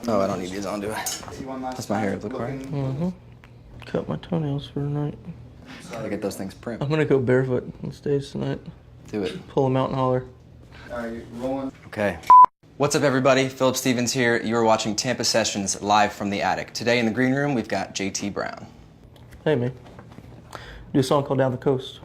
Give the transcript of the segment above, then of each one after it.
Oh, I don't need these on, do I? Does my hair look right? Mm-hmm. Cut my toenails for tonight. Gotta get those things primed. I'm gonna go barefoot on stage tonight. Do it. Pull them out and holler. Alright, rolling. Okay. What's up, everybody? Phillip Stevens here. You're watching Tampa Sessions live from the attic. Today in the green room, we've got JT Brown. Hey, man. Do a song called Down the Coast.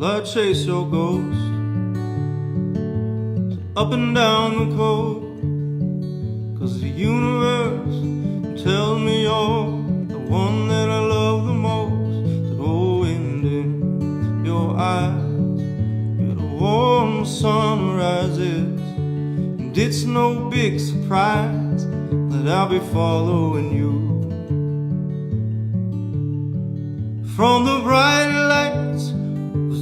I'll chase your ghost up and down the coast, 'cause the universe tells me you're the one that I love the most. That old wind in your eyes, where the warm sun rises, and it's no big surprise that I'll be following you. From the bright lights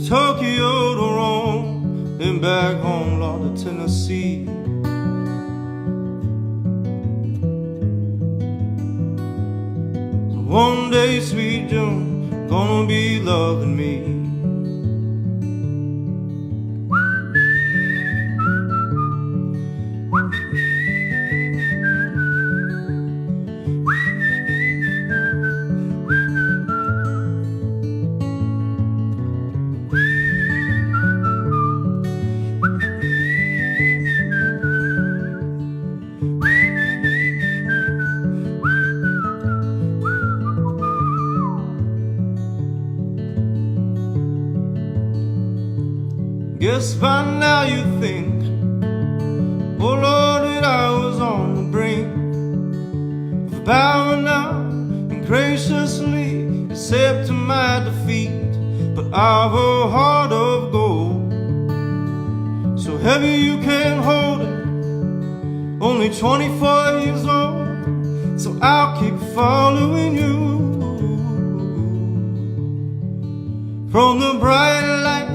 Tokyo to Rome, then back home, Lord, to Tennessee. So one day, sweet June, gonna be loving me. Guess by now you think, oh Lord, that I was on the brink of bowing down and graciously accepting my defeat. But I've a heart of gold, so heavy you can't hold it. Only 24 years old, so I'll keep following you. From the bright light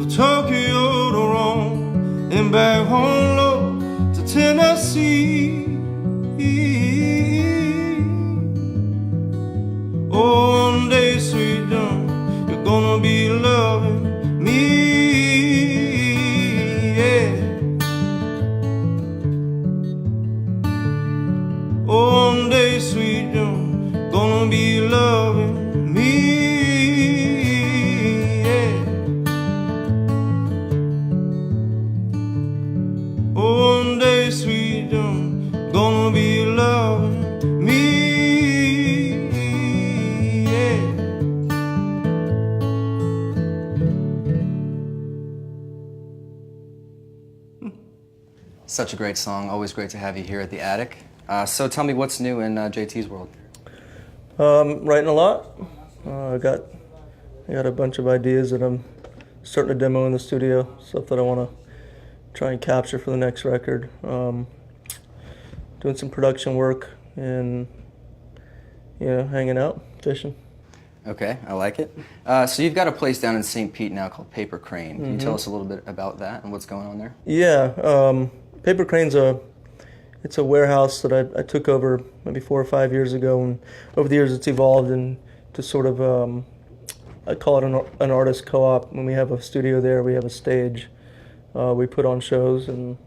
Tokyo to Rome, and back home, Lord, to Tennessee. Oh, one day, sweet John, you're gonna be loving me, yeah. Oh, one day, sweet John, gonna be loving me. One day, sweet John, gonna be loving me, yeah. Such a great song. Always great to have you here at the attic. So tell me, what's new in JT's world? Writing a lot. I got a bunch of ideas that I'm starting to demo in the studio. Stuff that I want to try and capture for the next record. Doing some production work and, hanging out, fishing. Okay, I like it. So you've got a place down in St. Pete now called Paper Crane. Can you tell us a little bit about that and what's going on there? Yeah, Paper Crane's it's a warehouse that I took over maybe 4 or 5 years ago, and over the years it's evolved into sort of, I call it an artist co-op. When we have a studio there, we have a stage. We put on shows and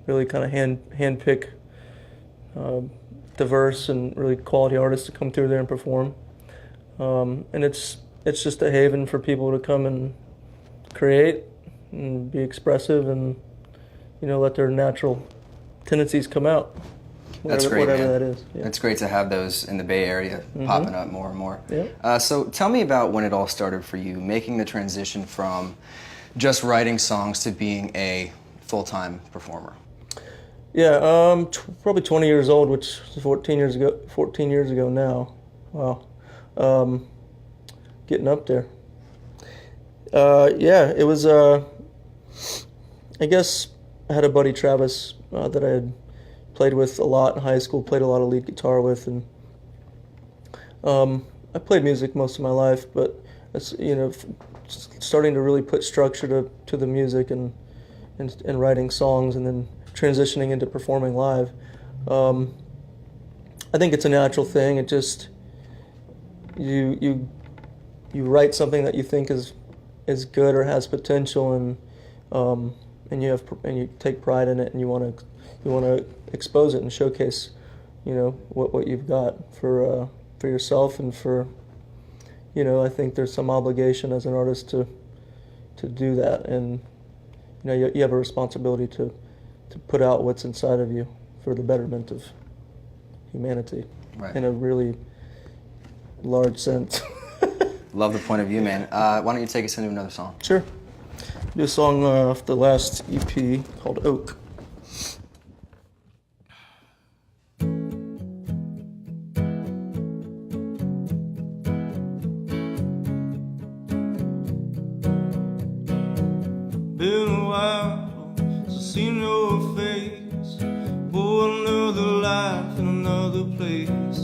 really kind of hand pick diverse and really quality artists to come through there and perform. And it's just a haven for people to come and create and be expressive and let their natural tendencies come out. That's great, whatever man. That is. Yeah. It's great to have those in the Bay Area popping up more and more. Yeah. So tell me about when it all started for you, making the transition from just writing songs to being a full-time performer. Yeah, probably 20 years old, which is 14 years ago now. Wow. Getting up there. Yeah, it was, I guess I had a buddy, Travis, that I had played with a lot in high school, played a lot of lead guitar with, and I played music most of my life, but it's, starting to really put structure to the music and and writing songs and then transitioning into performing live. I think it's a natural thing. It just you write something that you think is good or has potential, and you take pride in it, and you want to expose it and showcase, what you've got for yourself and for, I think there's some obligation as an artist to do that, and you have a responsibility to put out what's inside of you for the betterment of humanity, right, in a really large sense. Love the point of view, man. Why don't you take us into another song? Sure. Do a song off the last EP called Oak. Been a while since I've seen your face. Oh, another life in another place.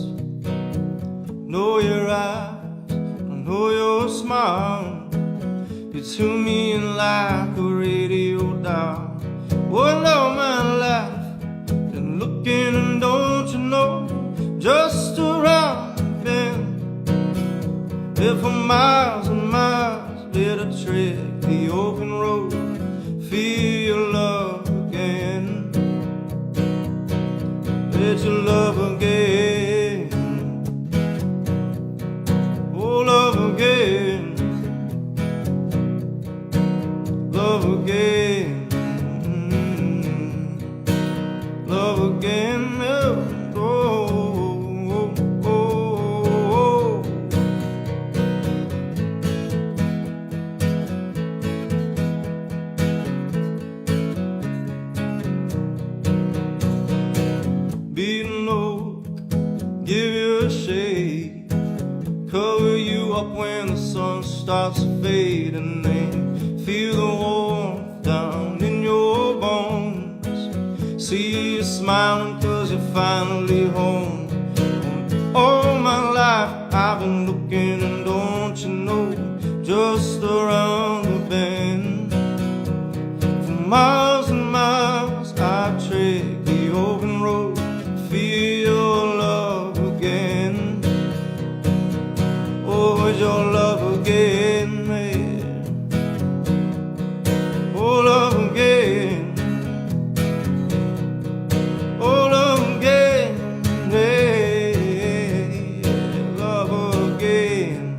Know your eyes, I know your smile. You tune me in like a radio dial. What all my life been looking, and don't you know, just around the bend. If for miles and miles, better tread the open road. Feel your love again. Let your love again. Oh, love again. Love again. Love again. Oh, oh, oh, oh. Beaten oak, give you a shade, cover you up when the sun starts to fade, and then feel the warmth down in your bones. See you smiling 'cause you're finally home. All my life I've been looking, and don't you know, just around the bend. For miles and miles I tread the open road. Feel your love again. Oh, your love again, man. Oh, love again. Oh, love again, yeah. Love again.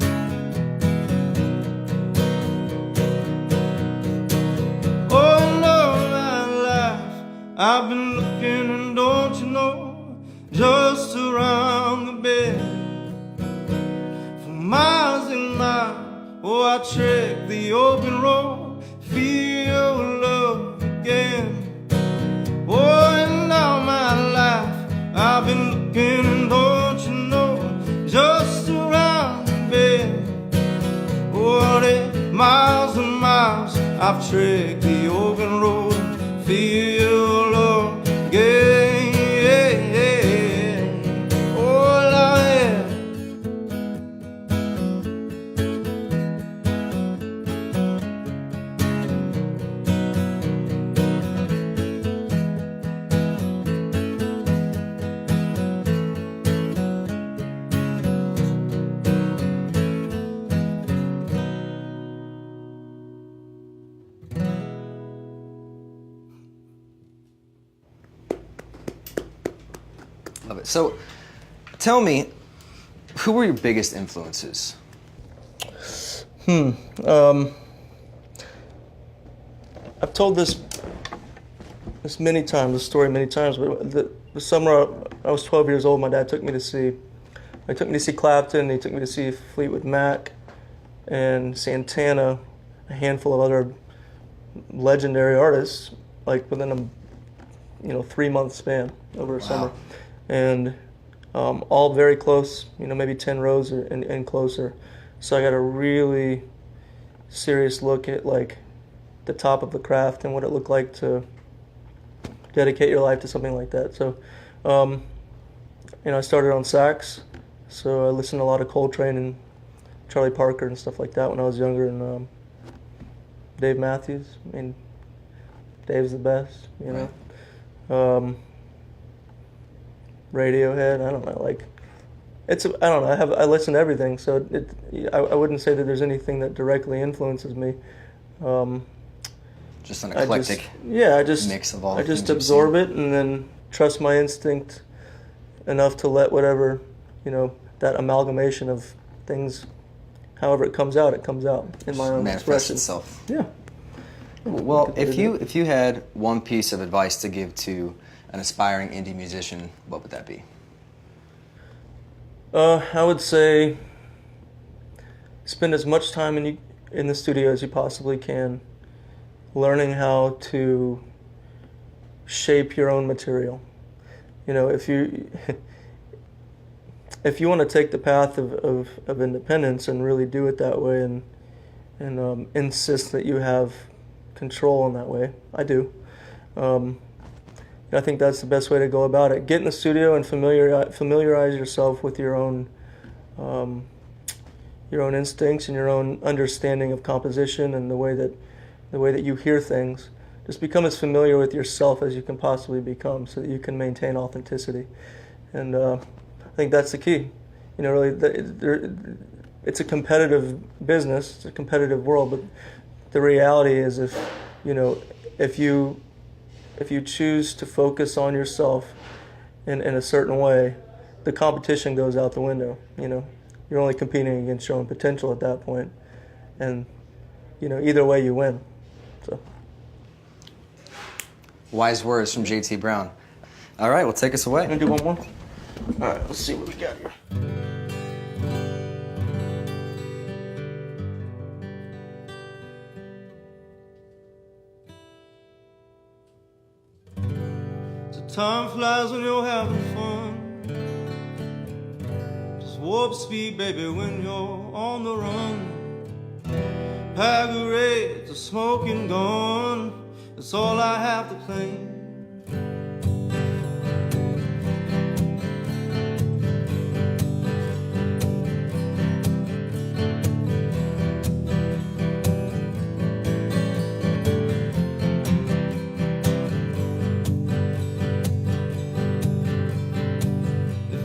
Oh, in all my life I've been looking, and don't you know, just around the bend. For miles and miles, oh, I trek the open road. Feel your love again. Oh, and all my life I've been looking, and don't you know, just around the bend. Oh, the miles and miles I've trekked the open road. Feel your love again. Love it. So, tell me, who were your biggest influences? I've told this many times, this story many times, but the summer I was 12 years old, my dad took me to see Clapton, he took me to see Fleetwood Mac and Santana, a handful of other legendary artists, like within a 3-month span over a summer. And all very close, maybe 10 rows and closer. So I got a really serious look at like the top of the craft and what it looked like to dedicate your life to something like that. So, I started on sax, so I listened to a lot of Coltrane and Charlie Parker and stuff like that when I was younger, and Dave Matthews. I mean, Dave's the best, you know. Radiohead, I don't know, like, I don't know, I listen to everything, so I wouldn't say that there's anything that directly influences me. Just an eclectic mix of all the I just things you've absorb seen. it and then trust my instinct enough to let whatever, you know, that amalgamation of things, however it comes out in my own Manifests expression. itself. Yeah. Well, if you had one piece of advice to give to an aspiring indie musician, what would that be? I would say spend as much time in the studio as you possibly can, learning how to shape your own material. You know, if you want to take the path of independence and really do it that way and insist that you have control in that way, I do. I think that's the best way to go about it. Get in the studio and familiarize yourself with your own instincts and your own understanding of composition and the way that you hear things. Just become as familiar with yourself as you can possibly become, so that you can maintain authenticity. And I think that's the key. You know, really, it's a competitive business, it's a competitive world, but the reality is, if you choose to focus on yourself in a certain way, the competition goes out the window. You know, you're only competing against your own potential at that point, and you know, either way you win. So, Wise words from JT Brown. All right, well, take us away. gonna do one more. All right, let's see what we got here. Time flies when you're having fun. Just warp speed, baby, when you're on the run. Pagarades, a smoking gun, that's all I have to claim.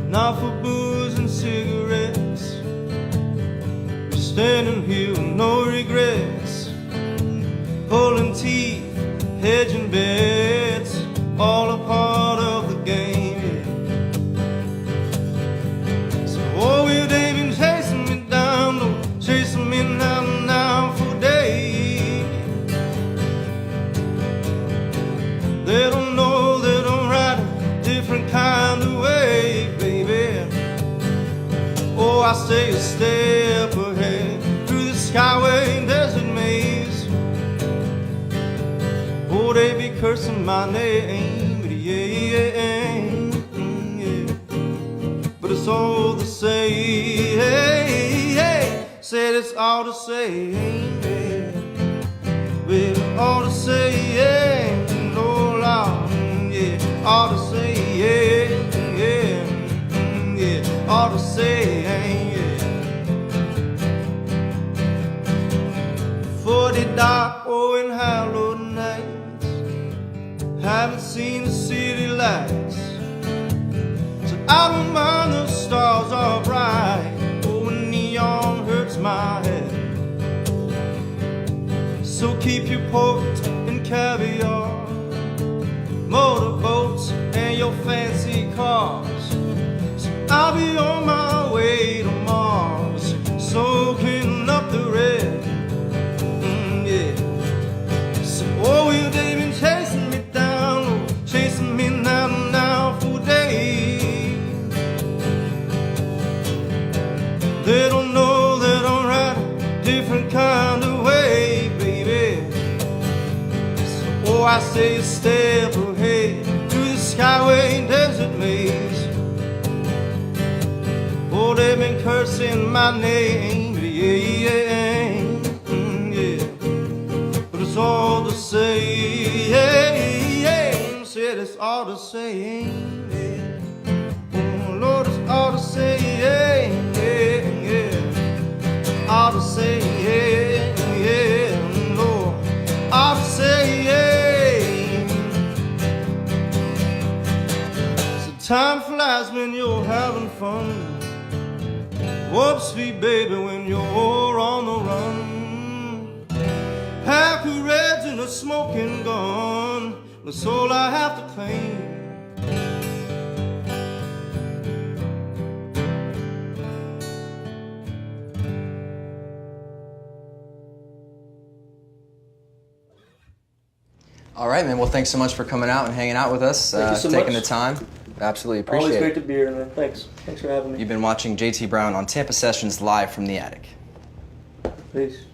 Not for booze and cigarettes, we're standing here with no regrets, pulling teeth, hedging bets, all a part of the game. So oh, they've been chasing me down, no, chasing me now for days. They don't know, they don't ride a different kind of way. Oh, I stay a step ahead through the skyway desert maze. Oh, they be cursing my name, but yeah, but it's all the same. Said it's all the same, but it's all the same. No Lord, yeah, all the same, all the same, yeah. For the dark, oh, and hallowed nights, haven't seen the city lights, so I don't mind the stars are bright. Oh, when neon hurts my head, so keep your pork and caviar, motorboats and your fancy cars. I'll be on my way to Mars, soaking up the red, yeah. So, oh, well, they've been chasing me down, chasing me now for days. They don't know that I'm right a different kind of way, baby. So, oh, I say a step ahead through the skyway desert maze. Oh, they've been cursing my name, yeah, but it's all the same, said it's all the same, yeah. Oh, Lord, it's all the same, all the same, Lord, all the same. Time flies when you're having fun. Warp speed, baby, when you're on the run. Half courage in a smoking gun, that's all I have to claim. All right, man. Well, thanks so much for coming out and hanging out with us, Thank you so taking much. the time. Absolutely appreciate Always it. great to be here, man. Thanks for having me. You've been watching JT Brown on Tampa Sessions live from the attic. Peace.